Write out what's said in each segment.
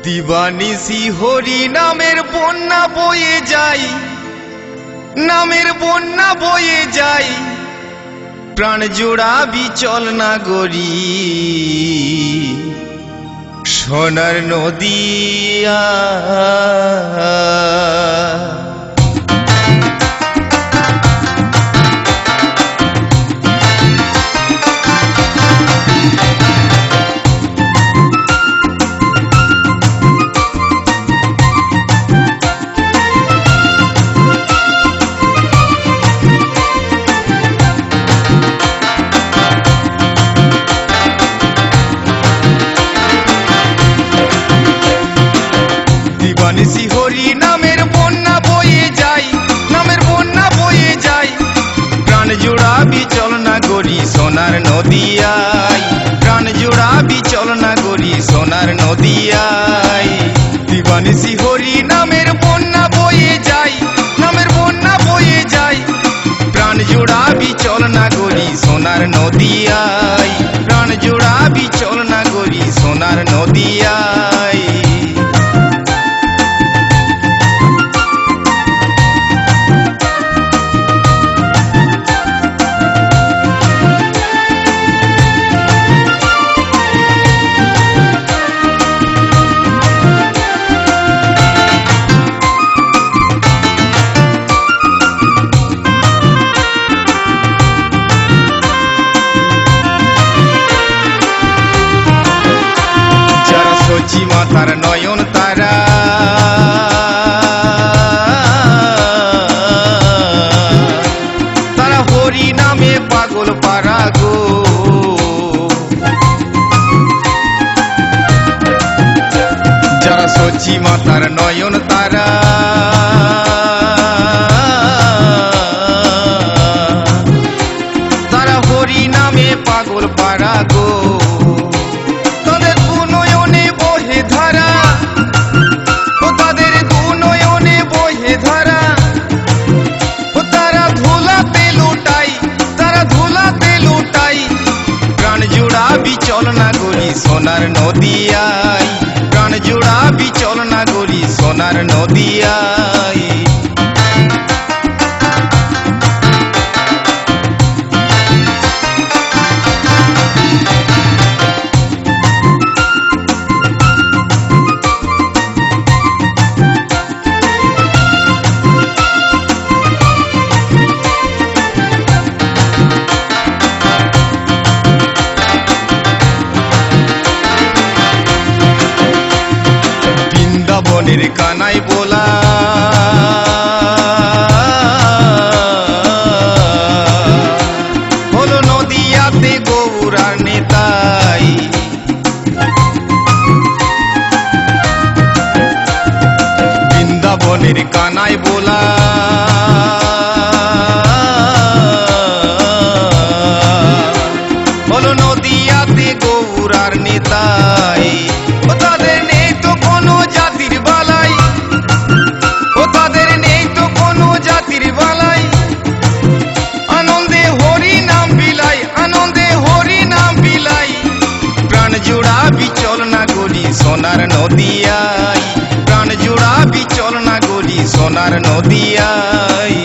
দিবানিশি হরি নামের বন্যা বয়ে যাই, নামের বন্যা বয়ে যাই, প্রাণ জোড়াবি চল না গরি সোনার নদিয়া। দিবানিশি হরি নামের বন্যা বয়ে যাই, নামের বন্যা বয়ে যাই, প্রাণ জোড়াবি চল না গরি সোনার নদিয়ায়, প্রাণ জোড়াবি চল না গরি সোনার নদিয়ায়। দিবানিশি হরি নামের বন্যা বয়ে যাই, নামের বন্যা বয়ে যাই, প্রাণ জোড়াবি চল না গরি সোনার নদিয়ায়, প্রাণ জোড়াবি চল না গরি সোনার নদিয়ায়। সচি মাতার নয়ন তারা, তারা হরি নামে পাগল পারা গো। যারা সচি মাতার নয়ন তারা, তারা হরি নামে পাগল পারা গো। চল না গরি সোনার নদিয়ায়, প্রাণ জোড়াবি চল না গরি সোনার নদিয়ায়। বনের কানাই বোলা, হলো নদিয়াতে গৌরার নেতাই। বৃন্দাবনের কানাই বোলা, হলো নদিয়াতে গৌরার নেতাই। জোড়াবি চল না গরি সোনার নদিয়ায়, প্রাণ জোড়াবি চল না গরি সোনার নদিয়ায়।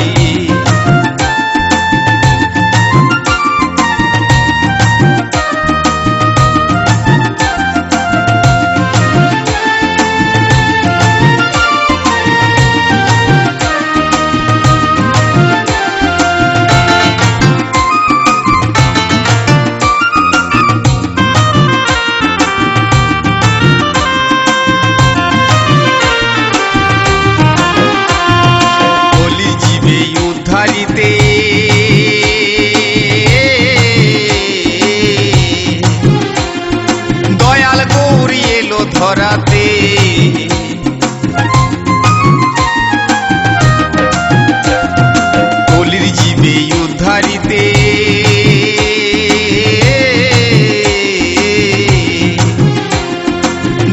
দয়াল গৌরী এলো ধরাতে, কলির জীবে উদ্ধারিতে,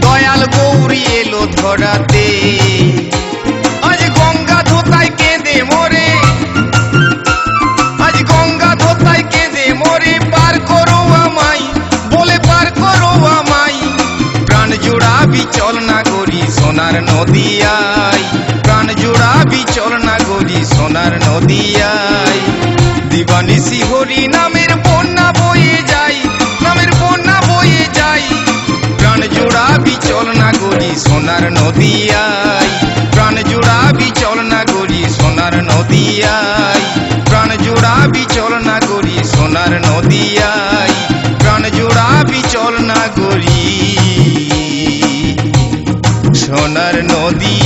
দয়াল গৌরী এলো ধরাতে। আজ গঙ্গা ধোতায় কেঁদে মরে, আজ গঙ্গা ধোতায় কেঁদে মরে, পার করো আমায় বলে পার করো আমায়, প্রাণ জোড়াবি চল না গো সোনার নদিয়ায় প্রাণ জুড়াবি চল না গরি সোনার নদিয়ায় দিবানিশি হরি নামের বন্যা বয়ে যায় নামের বন্যা বয়ে যায় প্রাণ জুড়াবি চল না গরি সোনার নদিয়ায় প্রাণ জুড়াবি চল না গরি সোনার নদিয়ায় প্রাণ জুড়াবি চল না গরি সোনার নদিয়ায় প্রাণ জুড়াবি চল না গরি সোনার নদী